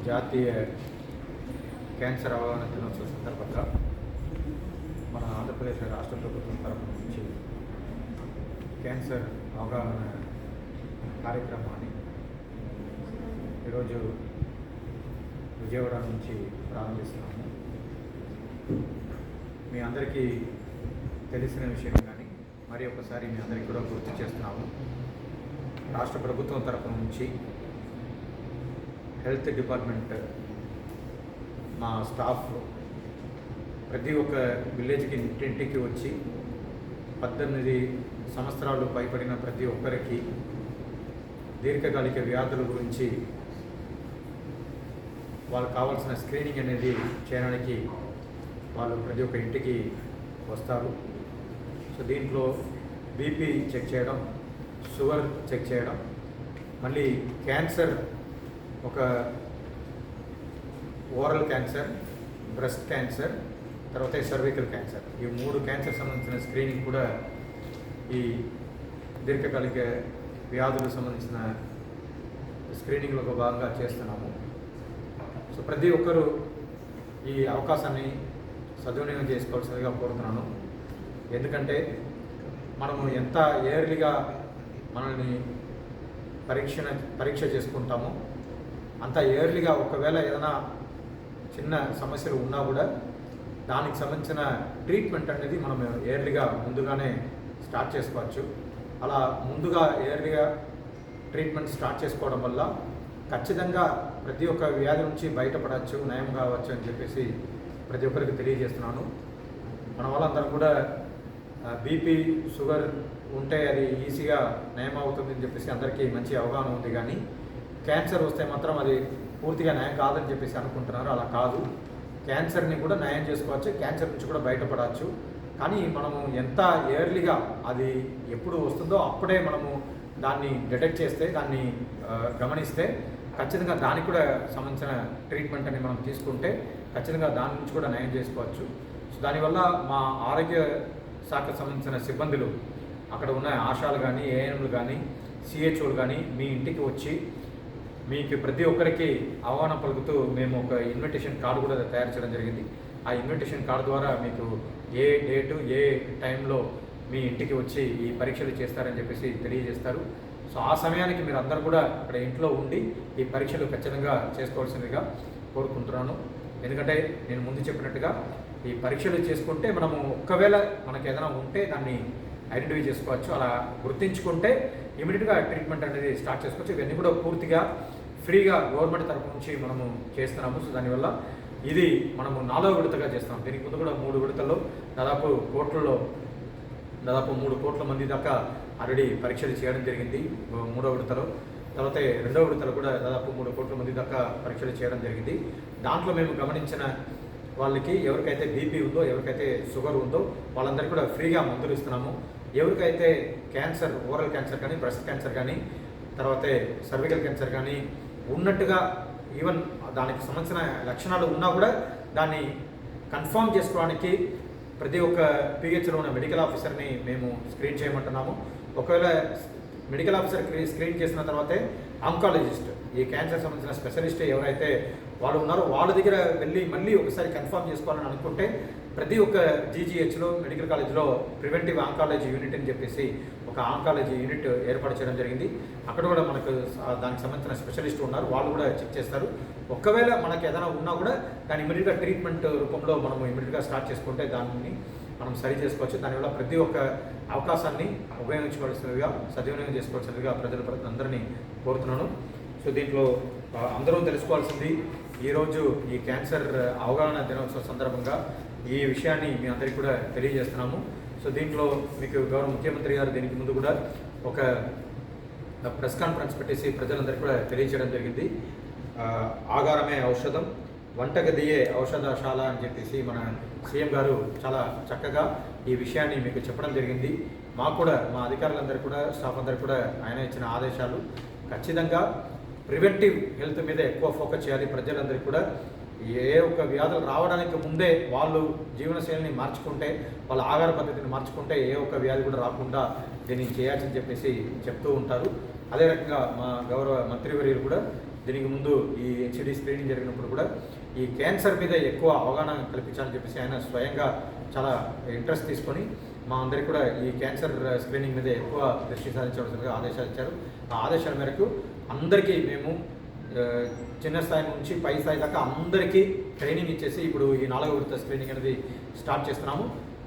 జాతీయ క్యాన్సర్ అవగాహన దినోత్సవం సందర్భంగా మన ఆంధ్రప్రదేశ్ రాష్ట్ర ప్రభుత్వం తరఫు నుంచి క్యాన్సర్ అవగాహన కార్యక్రమాన్ని ఈరోజు విజయవాడ నుంచి ప్రారంభిస్తున్నాము. మీ అందరికీ తెలిసిన విషయం కానీ మరి ఒకసారి మీ అందరికీ కూడా గుర్తు చేస్తున్నాము. రాష్ట్ర ప్రభుత్వం తరఫు నుంచి హెల్త్ డిపార్ట్మెంట్ మా స్టాఫ్ ప్రతి ఒక్క విలేజ్కి ఇంటింటికి వచ్చి 18 సంవత్సరాలు పైబడిన ప్రతి ఒక్కరికి దీర్ఘకాలిక వ్యాధుల గురించి వాళ్ళకు కావాల్సిన స్క్రీనింగ్ అనేది చేయడానికి వాళ్ళు ప్రతి ఒక్క ఇంటికి వస్తారు. సో దీంట్లో బీపీ చెక్ చేయడం, షుగర్ చెక్ చేయడం, మళ్ళీ క్యాన్సర్, ఒక ఓరల్ క్యాన్సర్, బ్రెస్ట్ క్యాన్సర్, తర్వాత సర్వికల్ క్యాన్సర్, ఈ 3 క్యాన్సర్ సంబంధించిన స్క్రీనింగ్ కూడా ఈ దీర్ఘకాలిక వ్యాధులకు సంబంధించిన స్క్రీనింగ్లో ఒక భాగంగా చేస్తున్నాము. సో ప్రతి ఒక్కరూ ఈ అవకాశాన్ని సద్వినియోగం చేసుకోవాల్సిందిగా కోరుతున్నాను. ఎందుకంటే మనము ఎంత ఎర్లీగా మనల్ని పరీక్ష చేసుకుంటామో అంత ఎర్లీగా ఒకవేళ ఏదైనా చిన్న సమస్యలు ఉన్నా కూడా దానికి సంబంధించిన ట్రీట్మెంట్ అనేది మనం ఎర్లీగా ముందుగానే స్టార్ట్ చేసుకోవచ్చు. అలా ముందుగా ఎర్లీగా ట్రీట్మెంట్ స్టార్ట్ చేసుకోవడం వల్ల ఖచ్చితంగా ప్రతి ఒక్క వ్యాధి నుంచి బయటపడవచ్చు, నయం కావచ్చు అని చెప్పేసి ప్రతి ఒక్కరికి తెలియజేస్తున్నాను. మన వాళ్ళందరూ కూడా బీపీ, షుగర్ ఉంటే అది ఈజీగా నయం అవుతుంది అని చెప్పేసి అందరికీ మంచి అవగాహన ఉంది. కానీ క్యాన్సర్ వస్తే మాత్రం అది పూర్తిగా నయం కాదని చెప్పేసి అనుకుంటున్నారు. అలా కాదు, క్యాన్సర్ని కూడా నయం చేసుకోవచ్చు, క్యాన్సర్ నుంచి కూడా బయటపడవచ్చు. కానీ మనము ఎంత ఎర్లీగా అది ఎప్పుడు వస్తుందో అప్పుడే మనము దాన్ని డిటెక్ట్ చేస్తే, దాన్ని గమనిస్తే ఖచ్చితంగా దానికి కూడా సంబంధించిన ట్రీట్మెంట్ అని మనం తీసుకుంటే ఖచ్చితంగా దాని నుంచి కూడా నయం చేసుకోవచ్చు. సో దానివల్ల మా ఆరోగ్య శాఖకు సంబంధించిన సిబ్బందులు, అక్కడ ఉన్న ఆశాలు కానీ, ఏఎన్ఎంలు కానీ, సిహెచ్ఓలు కానీ మీ ఇంటికి వచ్చి మీకు ప్రతి ఒక్కరికి ఆహ్వానం పలుకుతూ మేము ఒక ఇన్విటేషన్ కార్డు కూడా తయారు చేయడం జరిగింది. ఆ ఇన్విటేషన్ కార్డు ద్వారా మీకు ఏ డేటు, ఏ టైంలో మీ ఇంటికి వచ్చి ఈ పరీక్షలు చేస్తారని చెప్పేసి తెలియజేస్తారు. సో ఆ సమయానికి మీరు అందరూ కూడా ఇక్కడ ఇంట్లో ఉండి ఈ పరీక్షలు ఖచ్చితంగా చేసుకోవాల్సిందిగా కోరుకుంటున్నాను. ఎందుకంటే నేను ముందు చెప్పినట్టుగా ఈ పరీక్షలు చేసుకుంటే మనము ఒకవేళ మనకు ఏదైనా ఉంటే దాన్ని ఐడెంటిఫై చేసుకోవచ్చు. అలా గుర్తించుకుంటే ఇమీడియట్గా ట్రీట్మెంట్ అనేది స్టార్ట్ చేసుకోవచ్చు. ఇవన్నీ కూడా పూర్తిగా ఫ్రీగా గవర్నమెంట్ తరఫు నుంచి మనము చేస్తున్నాము. సో దానివల్ల ఇది మనము 4వ విడతగా చేస్తున్నాం. దీనికి ముందు కూడా 3 విడతల్లో దాదాపు 3 కోట్ల మంది దాకా ఆల్రెడీ పరీక్షలు చేయడం జరిగింది 3వ విడతలో. తర్వాత 2వ విడతలో కూడా దాదాపు 3 కోట్ల మంది దాకా పరీక్షలు చేయడం జరిగింది. దాంట్లో మేము గమనించిన వాళ్ళకి ఎవరికైతే బీపీ ఉందో, ఎవరికైతే షుగర్ ఉందో వాళ్ళందరికీ కూడా ఫ్రీగా మందులు ఇస్తున్నాము. ఎవరికైతే క్యాన్సర్, ఓరల్ క్యాన్సర్ కానీ, బ్రెస్ట్ క్యాన్సర్ కానీ, తర్వాత సర్వికల్ క్యాన్సర్ కానీ ఉన్నట్టుగా, ఈవెన్ దానికి సంబంధించిన లక్షణాలు ఉన్నా కూడా దాన్ని కన్ఫర్మ్ చేసుకోవడానికి ప్రతి ఒక్క పిహెచ్లో ఉన్న మెడికల్ ఆఫీసర్ని మేము స్క్రీన్ చేయమంటున్నాము. ఒకవేళ మెడికల్ ఆఫీసర్ స్క్రీన్ చేసిన తర్వాతే ఆంకాలజిస్ట్, ఈ క్యాన్సర్ సంబంధించిన స్పెషలిస్ట్ ఎవరైతే వాళ్ళు ఉన్నారో వాళ్ళ దగ్గర వెళ్ళి మళ్ళీ ఒకసారి కన్ఫర్మ్ చేసుకోవాలని అనుకుంటే ప్రతి ఒక్క జీజీహెచ్లో, మెడికల్ కాలేజ్లో ప్రివెంటివ్ ఆంకాలజీ యూనిట్ అని చెప్పేసి ఒక ఆంకాలజీ యూనిట్ ఏర్పాటు చేయడం జరిగింది. అక్కడ కూడా మనకు దానికి సంబంధించిన స్పెషలిస్ట్ ఉన్నారు, వాళ్ళు కూడా చెక్ చేస్తారు. ఒకవేళ మనకి ఏదైనా ఉన్నా కూడా దాన్ని ఇమీడియట్గా ట్రీట్మెంట్ రూపంలో మనము ఇమీడియట్గా స్టార్ట్ చేసుకుంటే దాన్ని మనం సరి చేసుకోవచ్చు. దానివల్ల ప్రతి ఒక్క అవకాశాన్ని ఉపయోగించుకోవాల్సిందిగా, సద్వినియోగం చేసుకోవాల్సిందిగా అందరినీ కోరుతున్నాను. సో దీంట్లో అందరూ తెలుసుకోవాల్సింది, ఈరోజు ఈ క్యాన్సర్ అవగాహన దినోత్సవం సందర్భంగా ఈ విషయాన్ని మీ అందరికీ కూడా తెలియజేస్తున్నాము. సో దీంట్లో మీకు గౌరవ ముఖ్యమంత్రి గారు దీనికి ముందు కూడా ఒక ప్రెస్ కాన్ఫరెన్స్ పెట్టేసి ప్రజలందరికీ కూడా తెలియజేయడం జరిగింది. ఆగారమే ఔషధం, వంటగదియే ఔషధశాల అని చెప్పేసి మన సీఎం గారు చాలా చక్కగా ఈ విషయాన్ని మీకు చెప్పడం జరిగింది. మాకు కూడా, మా అధికారులందరూ కూడా, స్టాఫ్ అందరూ కూడా ఆయన ఇచ్చిన ఆదేశాలు ఖచ్చితంగా ప్రివెంటివ్ హెల్త్ మీద ఎక్కువ ఫోకస్ చేయాలి. ప్రజలందరికీ కూడా ఏ ఒక్క వ్యాధులు రావడానికి ముందే వాళ్ళు జీవనశైలిని మార్చుకుంటే, వాళ్ళ ఆహార పద్ధతిని మార్చుకుంటే ఏ ఒక్క వ్యాధి కూడా రాకుండా దీన్ని చేయాల్సి చెప్పేసి చెప్తూ ఉంటారు. అదే రకంగా మా గౌరవ మంత్రివర్యులు కూడా దీనికి ముందు ఈ హెచ్డి స్క్రీనింగ్ జరిగినప్పుడు కూడా ఈ క్యాన్సర్ మీద ఎక్కువ అవగాహన కల్పించాలని చెప్పేసి ఆయన స్వయంగా చాలా ఇంట్రెస్ట్ తీసుకొని మా అందరికీ కూడా ఈ క్యాన్సర్ స్క్రీనింగ్ మీద ఎక్కువ దృష్టి సాధించవలసిందిగా ఆదేశాలు ఇచ్చారు. ఆ ఆదేశాల మేరకు అందరికీ మేము చిన్న స్థాయి నుంచి పై స్థాయి దాకా అందరికీ ట్రైనింగ్ ఇచ్చేసి ఇప్పుడు ఈ 4వ విడత స్క్రీనింగ్ అనేది స్టార్ట్ చేస్తున్నాము.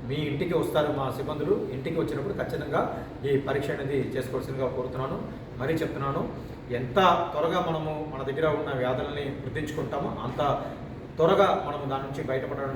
మీ ఇంటికి వస్తారు మా సిబ్బందులు. ఇంటికి వచ్చినప్పుడు ఖచ్చితంగా ఈ పరీక్ష అనేది చేసుకోవాల్సిందిగా కోరుతున్నాను. మరీ చెప్తున్నాను, ఎంత త్వరగా మనము మన దగ్గర ఉన్న వ్యాధులని గుర్తించుకుంటామో అంత త్వరగా మనము దాని నుంచి బయటపడడానికి